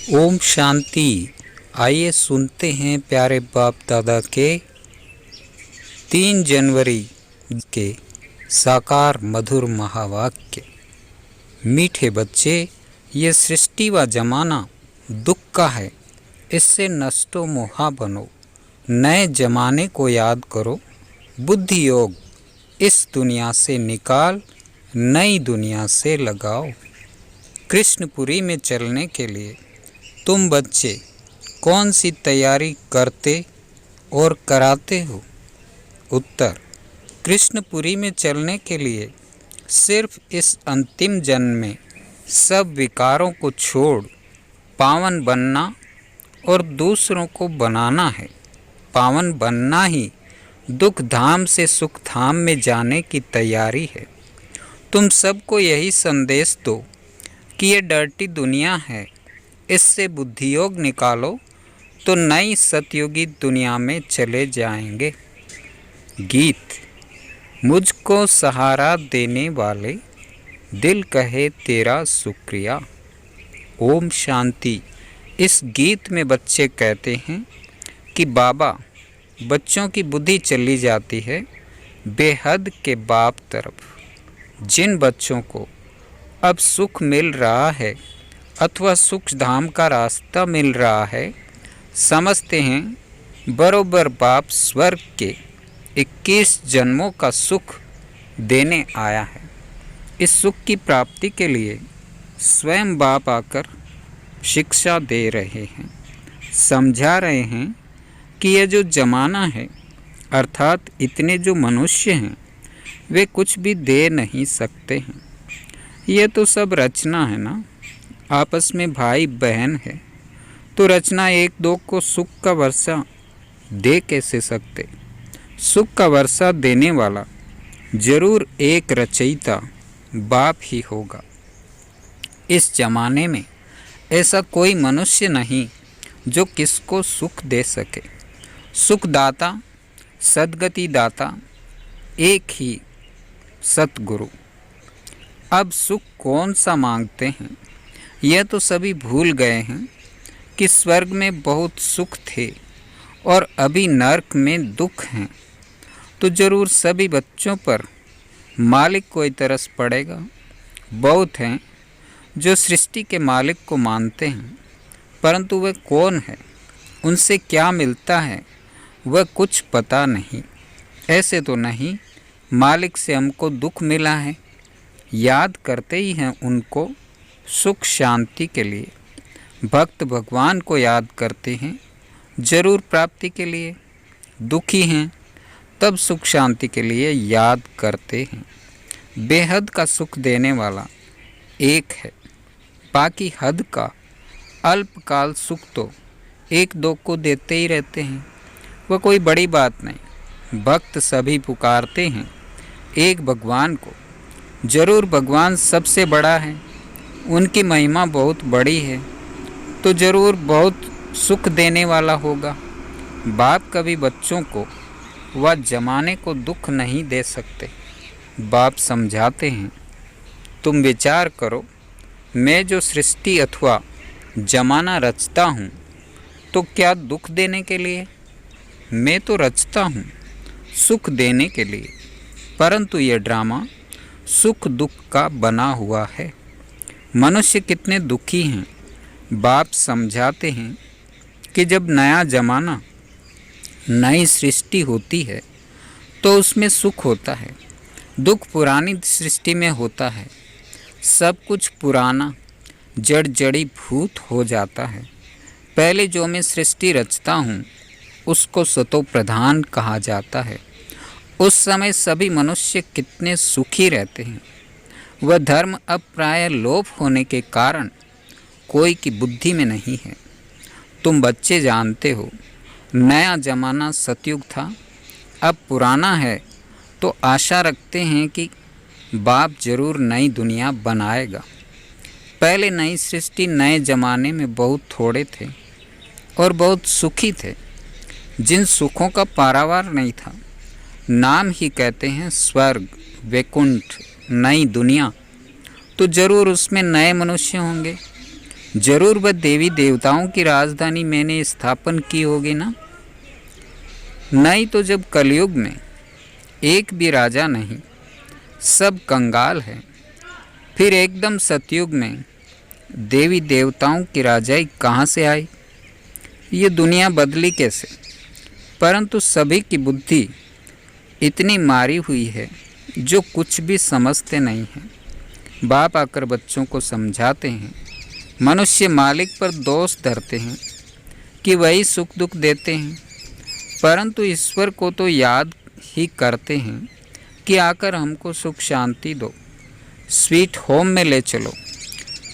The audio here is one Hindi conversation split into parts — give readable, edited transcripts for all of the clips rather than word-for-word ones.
ओम शांति। आइए सुनते हैं प्यारे बाप दादा के 3 जनवरी के साकार मधुर महावाक्य। मीठे बच्चे, ये सृष्टि व जमाना दुख का है, इससे नष्टो मोहा बनो। नए जमाने को याद करो, बुद्धि योग इस दुनिया से निकाल, नई दुनिया से लगाओ। कृष्णपुरी में चलने के लिए तुम बच्चे कौन सी तैयारी करते और कराते हो? उत्तर, कृष्णपुरी में चलने के लिए सिर्फ इस अंतिम जन्म में सब विकारों को छोड़ पावन बनना और दूसरों को बनाना है। पावन बनना ही दुख धाम से सुख धाम में जाने की तैयारी है। तुम सबको यही संदेश दो कि ये डर्टी दुनिया है, इससे बुद्धियोग निकालो तो नई सतयुगी दुनिया में चले जाएंगे। गीत। मुझको सहारा देने वाले दिल कहे तेरा शुक्रिया। ओम शांति। इस गीत में बच्चे कहते हैं कि बाबा, बच्चों की बुद्धि चली जाती है बेहद के बाप तरफ। जिन बच्चों को अब सुख मिल रहा है अथवा सुख धाम का रास्ता मिल रहा है, समझते हैं बरोबर बाप स्वर्ग के 21 जन्मों का सुख देने आया है। इस सुख की प्राप्ति के लिए स्वयं बाप आकर शिक्षा दे रहे हैं, समझा रहे हैं कि यह जो जमाना है अर्थात इतने जो मनुष्य हैं वे कुछ भी दे नहीं सकते हैं। ये तो सब रचना है ना, आपस में भाई बहन है, तो रचना एक दो को सुख का वर्षा दे कैसे सकते? सुख का वर्षा देने वाला जरूर एक रचयिता बाप ही होगा। इस जमाने में ऐसा कोई मनुष्य नहीं जो किसको सुख दे सके। सुखदाता सद्गति दाता एक ही सतगुरु। अब सुख कौन सा मांगते हैं? यह तो सभी भूल गए हैं कि स्वर्ग में बहुत सुख थे और अभी नरक में दुख हैं। तो जरूर सभी बच्चों पर मालिक कोई तरस पड़ेगा। बहुत हैं जो सृष्टि के मालिक को मानते हैं, परंतु वह कौन है, उनसे क्या मिलता है, वह कुछ पता नहीं। ऐसे तो नहीं मालिक से हमको दुख मिला है, याद करते ही हैं उनको सुख शांति के लिए। भक्त भगवान को याद करते हैं जरूर प्राप्ति के लिए। दुखी हैं तब सुख शांति के लिए याद करते हैं। बेहद का सुख देने वाला एक है, बाकी हद का अल्पकाल सुख तो एक दो को देते ही रहते हैं। वह कोई बड़ी बात नहीं। भक्त सभी पुकारते हैं एक भगवान को। जरूर भगवान सबसे बड़ा है, उनकी महिमा बहुत बड़ी है, तो जरूर बहुत सुख देने वाला होगा। बाप कभी बच्चों को व जमाने को दुख नहीं दे सकते। बाप समझाते हैं, तुम विचार करो, मैं जो सृष्टि अथवा जमाना रचता हूँ तो क्या दुख देने के लिए? मैं तो रचता हूँ सुख देने के लिए, परंतु यह ड्रामा सुख दुख का बना हुआ है। मनुष्य कितने दुखी हैं। बाप समझाते हैं कि जब नया जमाना नई सृष्टि होती है तो उसमें सुख होता है, दुख पुरानी सृष्टि में होता है। सब कुछ पुराना जड़ जड़ी भूत हो जाता है। पहले जो मैं सृष्टि रचता हूँ उसको सतो प्रधान कहा जाता है। उस समय सभी मनुष्य कितने सुखी रहते हैं। वह धर्म अब प्राय लोप होने के कारण कोई की बुद्धि में नहीं है। तुम बच्चे जानते हो, नया जमाना सतयुग था, अब पुराना है, तो आशा रखते हैं कि बाप जरूर नई दुनिया बनाएगा। पहले नई सृष्टि नए जमाने में बहुत थोड़े थे और बहुत सुखी थे, जिन सुखों का पारावार नहीं था। नाम ही कहते हैं स्वर्ग, वैकुंठ, नई दुनिया, तो जरूर उसमें नए मनुष्य होंगे। जरूर वह देवी देवताओं की राजधानी मैंने स्थापन की होगी ना। नहीं तो जब कलयुग में एक भी राजा नहीं, सब कंगाल है, फिर एकदम सतयुग में देवी देवताओं की राजाई कहाँ से आई? ये दुनिया बदली कैसे? परंतु सभी की बुद्धि इतनी मारी हुई है जो कुछ भी समझते नहीं हैं। बाप आकर बच्चों को समझाते हैं। मनुष्य मालिक पर दोष धरते हैं कि वही सुख दुख देते हैं, परंतु ईश्वर को तो याद ही करते हैं कि आकर हमको सुख शांति दो, स्वीट होम में ले चलो।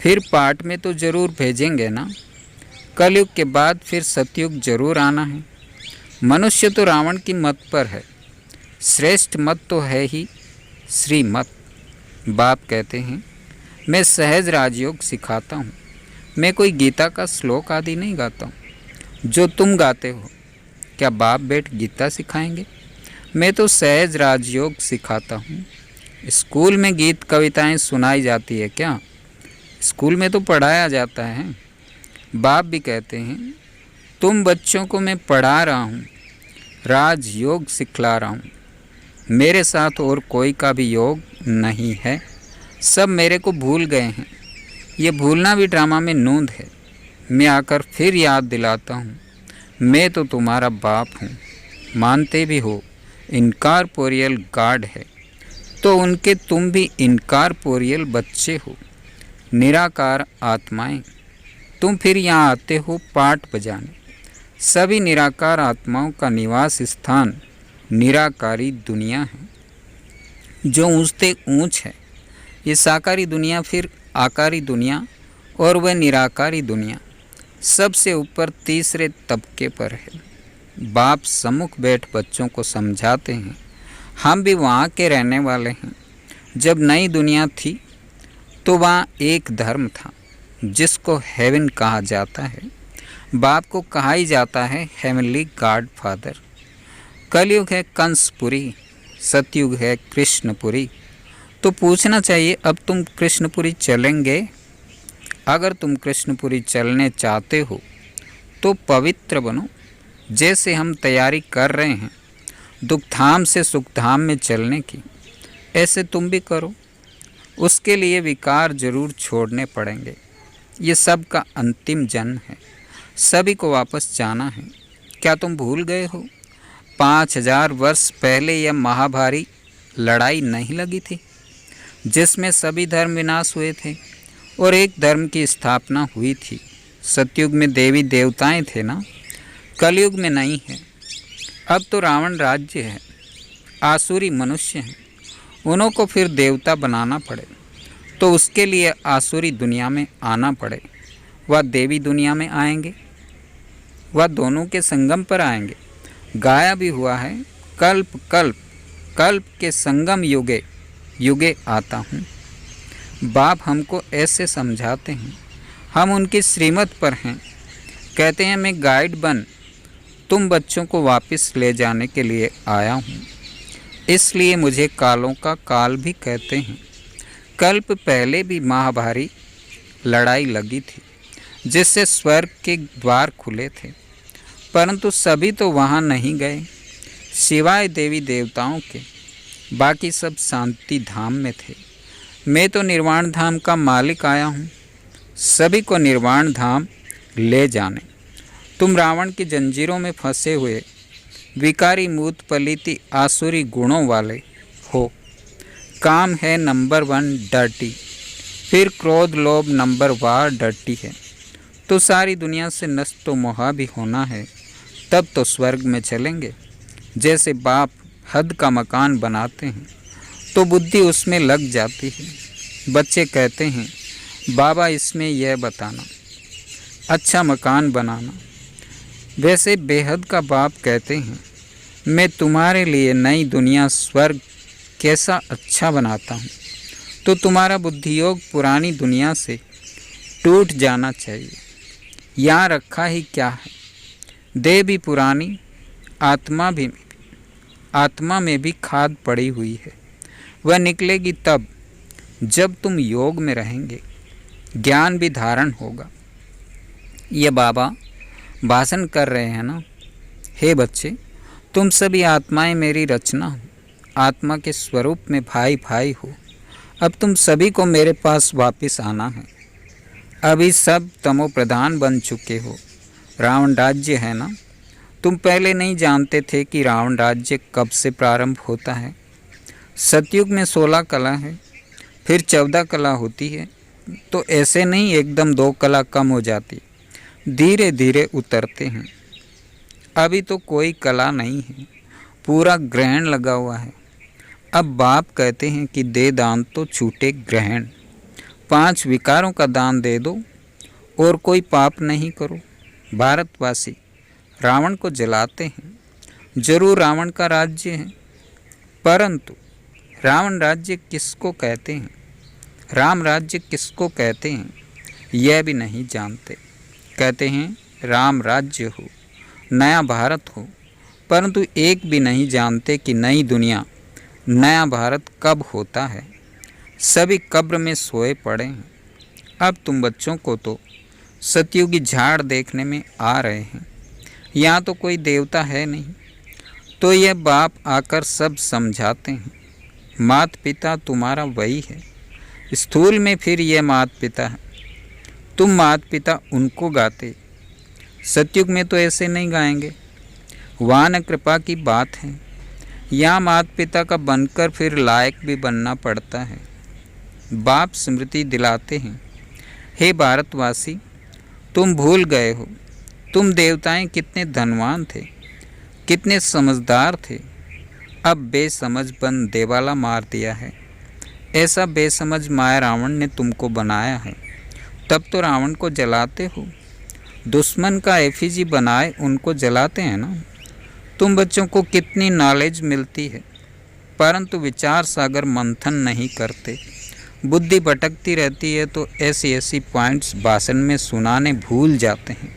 फिर पाठ में तो जरूर भेजेंगे ना। कलयुग के बाद फिर सतयुग जरूर आना है। मनुष्य तो रावण की मत पर है, श्रेष्ठ मत तो है ही श्रीमत। बाप कहते हैं मैं सहज राजयोग सिखाता हूँ, मैं कोई गीता का श्लोक आदि नहीं गाता हूँ जो तुम गाते हो। क्या बाप बेट गीता सिखाएंगे? मैं तो सहज राजयोग सिखाता हूँ। स्कूल में गीत कविताएं सुनाई जाती है क्या? स्कूल में तो पढ़ाया जाता है। बाप भी कहते हैं तुम बच्चों को मैं पढ़ा रहा हूँ, राजयोग सिखला रहा हूँ। मेरे साथ और कोई का भी योग नहीं है, सब मेरे को भूल गए हैं। ये भूलना भी ड्रामा में नूंद है। मैं आकर फिर याद दिलाता हूँ, मैं तो तुम्हारा बाप हूँ। मानते भी हो इनकारपोरियल गॉड है, तो उनके तुम भी इनकारपोरियल बच्चे हो, निराकार आत्माएं। तुम फिर यहाँ आते हो पाठ बजाने। सभी निराकार आत्माओं का निवास स्थान निराकारी दुनिया है जो ऊंचते ऊंच है। ये साकारी दुनिया, फिर आकारी दुनिया और वह निराकारी दुनिया सबसे ऊपर तीसरे तबके पर है। बाप सम्मुख बैठ बच्चों को समझाते हैं हम भी वहाँ के रहने वाले हैं। जब नई दुनिया थी तो वहाँ एक धर्म था जिसको हेवन कहा जाता है। बाप को कहा ही जाता है हेवनली गॉड फादर। कलयुग है कंसपुरी, सतयुग है कृष्णपुरी। तो पूछना चाहिए अब तुम कृष्णपुरी चलेंगे? अगर तुम कृष्णपुरी चलने चाहते हो तो पवित्र बनो। जैसे हम तैयारी कर रहे हैं दुखधाम से सुखधाम में चलने की, ऐसे तुम भी करो। उसके लिए विकार जरूर छोड़ने पड़ेंगे। ये सब का अंतिम जन्म है, सभी को वापस जाना है। क्या तुम भूल गए हो 5000 वर्ष पहले यह महाभारी लड़ाई नहीं लगी थी जिसमें सभी धर्म विनाश हुए थे और एक धर्म की स्थापना हुई थी? सतयुग में देवी देवताएं थे ना, कलयुग में नहीं है। अब तो रावण राज्य है, आसुरी मनुष्य हैं, उन्हों को फिर देवता बनाना पड़े तो उसके लिए आसुरी दुनिया में आना पड़े। वह देवी दुनिया में आएंगे, वह दोनों के संगम पर आएंगे। गाया भी हुआ है कल्प कल्प कल्प के संगम युगे युगे आता हूँ। बाप हमको ऐसे समझाते हैं, हम उनकी श्रीमत पर हैं। कहते हैं मैं गाइड बन तुम बच्चों को वापस ले जाने के लिए आया हूँ। इसलिए मुझे कालों का काल भी कहते हैं। कल्प पहले भी महाभारी लड़ाई लगी थी जिससे स्वर्ग के द्वार खुले थे, परंतु सभी तो वहाँ नहीं गए सिवाय देवी देवताओं के। बाकी सब शांति धाम में थे। मैं तो निर्वाण धाम का मालिक आया हूँ, सभी को निर्वाण धाम ले जाने। तुम रावण की जंजीरों में फंसे हुए विकारी मूत पलीति आसुरी गुणों वाले हो। काम है नंबर 1 डर्टी, फिर क्रोध लोभ नंबर 1 डर्टी है। तो सारी दुनिया से नष्ट मोहा भी होना है, तब तो स्वर्ग में चलेंगे। जैसे बाप हद का मकान बनाते हैं तो बुद्धि उसमें लग जाती है। बच्चे कहते हैं बाबा इसमें यह बताना, अच्छा मकान बनाना। वैसे बेहद का बाप कहते हैं मैं तुम्हारे लिए नई दुनिया स्वर्ग कैसा अच्छा बनाता हूँ। तो तुम्हारा बुद्धियोग पुरानी दुनिया से टूट जाना चाहिए। यहाँ रखा ही क्या है, देह भी पुरानी, आत्मा में भी खाद पड़ी हुई है। वह निकलेगी तब जब तुम योग में रहेंगे, ज्ञान भी धारण होगा। ये बाबा भाषण कर रहे हैं ना, हे बच्चे, तुम सभी आत्माएं मेरी रचना हो, आत्मा के स्वरूप में भाई भाई हो। अब तुम सभी को मेरे पास वापस आना है। अभी सब तमो प्रधान बन चुके हो। रावण राज्य है ना, तुम पहले नहीं जानते थे कि रावण राज्य कब से प्रारंभ होता है। सतयुग में 16 कला है, फिर 14 कला होती है। तो ऐसे नहीं एकदम 2 कला कम हो जाती, धीरे धीरे उतरते हैं। अभी तो कोई कला नहीं है, पूरा ग्रहण लगा हुआ है। अब बाप कहते हैं कि दे दान तो छूटे ग्रहण। 5 विकारों का दान दे दो और कोई पाप नहीं करो। भारतवासी रावण को जलाते हैं, जरूर रावण का राज्य है, परंतु रावण राज्य किसको कहते हैं, राम राज्य किसको कहते हैं, यह भी नहीं जानते। कहते हैं राम राज्य हो, नया भारत हो, परंतु एक भी नहीं जानते कि नई दुनिया, नया भारत कब होता है। सभी कब्र में सोए पड़े हैं। अब तुम बच्चों को तो सतयुगी झाड़ देखने में आ रहे हैं। यहाँ तो कोई देवता है नहीं, तो यह बाप आकर सब समझाते हैं। मात पिता तुम्हारा वही है, स्थूल में फिर यह मात पिता है। तुम मात पिता उनको गाते, सतयुग में तो ऐसे नहीं गाएंगे। वहाँ न कृपा की बात है, यहाँ मात पिता का बनकर फिर लायक भी बनना पड़ता है। बाप स्मृति दिलाते हैं, हे भारतवासी, तुम भूल गए हो तुम देवताएं कितने धनवान थे, कितने समझदार थे। अब बेसमझ बन देवाला मार दिया है। ऐसा बेसमझ माया रावण ने तुमको बनाया है, तब तो रावण को जलाते हो। दुश्मन का एफिजी बनाए उनको जलाते हैं ना। तुम बच्चों को कितनी नॉलेज मिलती है, परंतु विचार सागर मंथन नहीं करते। बुद्धि भटकती रहती है तो ऐसी ऐसी पॉइंट्स भाषण में सुनाने भूल जाते हैं,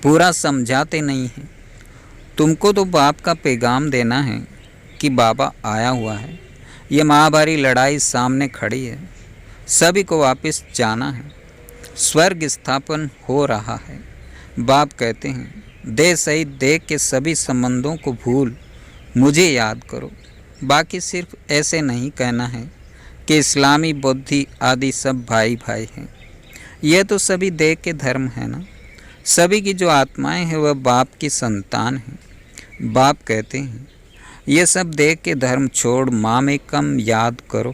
पूरा समझाते नहीं हैं। तुमको तो बाप का पैगाम देना है कि बाबा आया हुआ है, ये महाभारी लड़ाई सामने खड़ी है, सभी को वापस जाना है, स्वर्ग स्थापन हो रहा है। बाप कहते हैं देह सहित देह के सभी संबंधों को भूल मुझे याद करो। बाकी सिर्फ ऐसे नहीं कहना है कि इस्लामी बौद्धि आदि सब भाई भाई हैं। यह तो सभी देह के धर्म है ना। सभी की जो आत्माएं हैं वह बाप की संतान हैं। बाप कहते हैं ये सब देह के धर्म छोड़ माम एकम याद करो।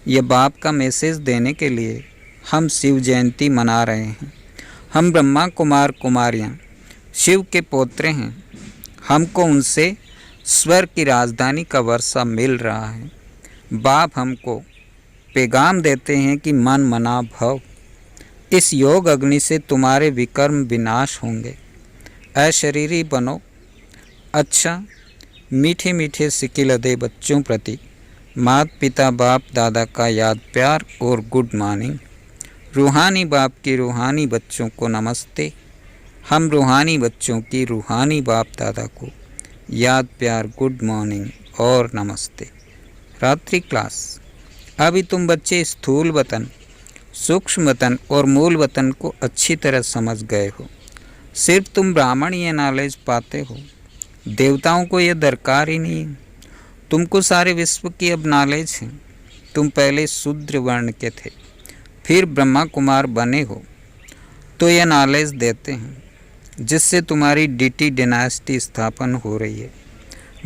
यह बाप का मैसेज देने के लिए हम शिव जयंती मना रहे हैं। हम ब्रह्मा कुमार कुमारियाँ शिव के पोत्रे हैं। हमको उनसे स्वर्ग की राजधानी का वर्षा मिल रहा है। बाप हमको पैगाम देते हैं कि मन मना भव, इस योग अग्नि से तुम्हारे विकर्म विनाश होंगे। अशरीरी बनो। अच्छा, मीठे मीठे सिकिलदे बच्चों प्रति माता पिता बाप दादा का याद प्यार और गुड मॉर्निंग। रूहानी बाप की रूहानी बच्चों को नमस्ते। हम रूहानी बच्चों की रूहानी बाप दादा को याद प्यार गुड मॉर्निंग और नमस्ते। रात्रि क्लास। अभी तुम बच्चे स्थूल वतन, सूक्ष्म वतन और मूल वतन को अच्छी तरह समझ गए हो। सिर्फ तुम ब्राह्मण ये नॉलेज पाते हो, देवताओं को ये दरकार ही नहीं है। तुमको सारे विश्व की अब नॉलेज है। तुम पहले शूद्र वर्ण के थे, फिर ब्रह्मा कुमार बने हो, तो यह नॉलेज देते हैं जिससे तुम्हारी डीटी डिनास्टी स्थापन हो रही है।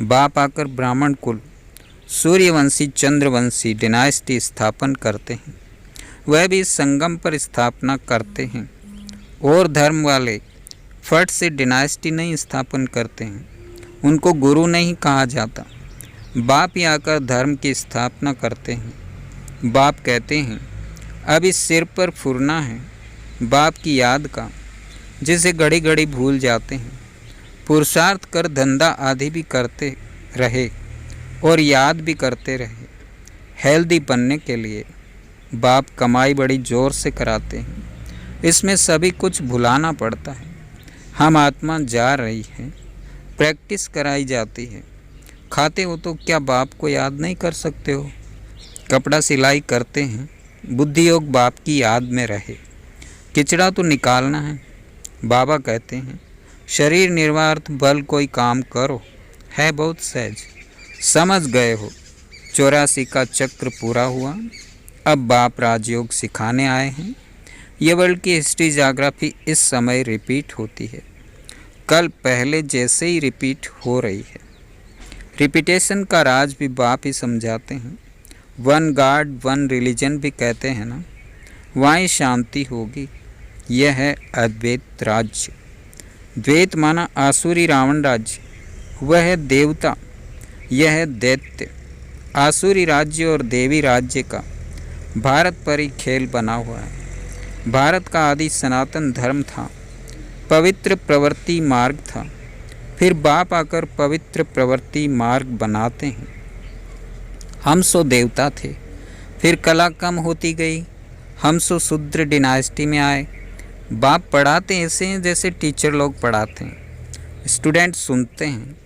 बाप आकर ब्राह्मण कुल, सूर्यवंशी चंद्रवंशी डिनास्टी स्थापन करते हैं। वह भी संगम पर स्थापना करते हैं। और धर्म वाले फट से डिनास्टी नहीं स्थापन करते हैं, उनको गुरु नहीं कहा जाता। बाप ही आकर धर्म की स्थापना करते हैं। बाप कहते हैं अब इस सिर पर फुरना है बाप की याद का, जिसे घड़ी घड़ी भूल जाते हैं। पुरुषार्थ कर धंधा आदि भी करते रहे और याद भी करते रहे। हेल्दी बनने के लिए बाप कमाई बड़ी ज़ोर से कराते हैं। इसमें सभी कुछ भुलाना पड़ता है। हम आत्मा जा रही है, प्रैक्टिस कराई जाती है। खाते हो तो क्या बाप को याद नहीं कर सकते हो? कपड़ा सिलाई करते हैं, बुद्धि योग बाप की याद में रहे। किचड़ा तो निकालना है। बाबा कहते हैं शरीर निर्वार्थ बल कोई काम करो, है बहुत सहज। समझ गए हो 84 का चक्र पूरा हुआ। अब बाप राजयोग सिखाने आए हैं। ये वर्ल्ड की हिस्ट्री ज्योग्राफी इस समय रिपीट होती है, कल पहले जैसे ही रिपीट हो रही है। रिपीटेशन का राज भी बाप ही समझाते हैं। वन गॉड वन रिलीजन भी कहते हैं ना, वहीं शांति होगी। यह है अद्वैत राज्य। द्वैत माना आसुरी रावण राज्य, वह है देवता, यह है दैत्य। आसुरी राज्य और देवी राज्य का भारत पर ही खेल बना हुआ है। भारत का आदि सनातन धर्म था, पवित्र प्रवृत्ति मार्ग था। फिर बाप आकर पवित्र प्रवृत्ति मार्ग बनाते हैं। हम सो देवता थे, फिर कला कम होती गई, हम सो शूद्र डिनाइस्टी में आए। बाप पढ़ाते ऐसे हैं जैसे टीचर लोग पढ़ाते हैं। स्टूडेंट सुनते हैं,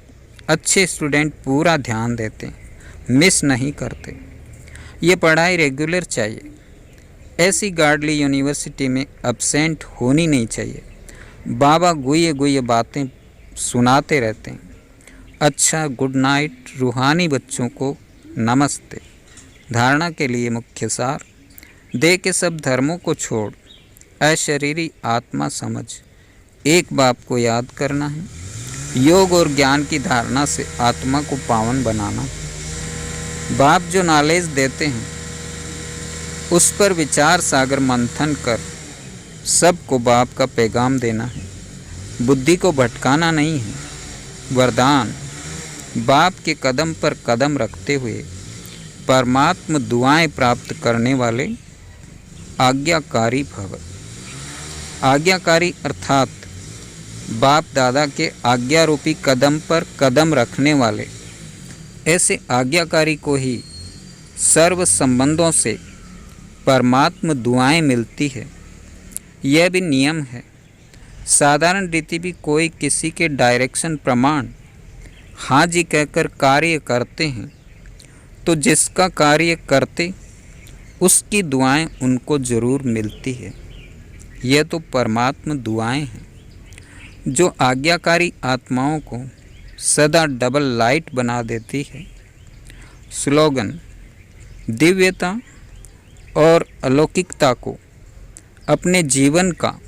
अच्छे स्टूडेंट पूरा ध्यान देते हैं, मिस नहीं करते। ये पढ़ाई रेगुलर चाहिए। ऐसी गार्डली यूनिवर्सिटी में अब्सेंट होनी नहीं चाहिए। बाबा गुये गुये बातें सुनाते रहते हैं। अच्छा, गुड नाइट। रूहानी बच्चों को नमस्ते। धारणा के लिए मुख्य सार, देह के सब धर्मों को छोड़ अशरीरी आत्मा समझ एक बाप को याद करना है। योग और ज्ञान की धारणा से आत्मा को पावन बनाना। बाप जो नॉलेज देते हैं उस पर विचार सागर मंथन कर सबको बाप का पैगाम देना है। बुद्धि को भटकाना नहीं है। वरदान, बाप के कदम पर कदम रखते हुए परमात्म दुआएं प्राप्त करने वाले आज्ञाकारी भव। आज्ञाकारी अर्थात बाप दादा के आज्ञा रूपी कदम पर कदम रखने वाले। ऐसे आज्ञाकारी को ही सर्व संबंधों से परमात्म दुआएं मिलती है। यह भी नियम है। साधारण रीति भी कोई किसी के डायरेक्शन प्रमाण हाँ जी कहकर कार्य करते हैं तो जिसका कार्य करते उसकी दुआएं उनको जरूर मिलती है। यह तो परमात्म दुआएं हैं जो आज्ञाकारी आत्माओं को सदा डबल लाइट बना देती है। स्लोगन, दिव्यता और अलौकिकता को अपने जीवन का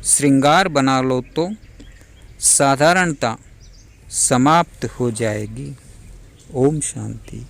श्रृंगार बना लो तो साधारणता समाप्त हो जाएगी। ओम शांति।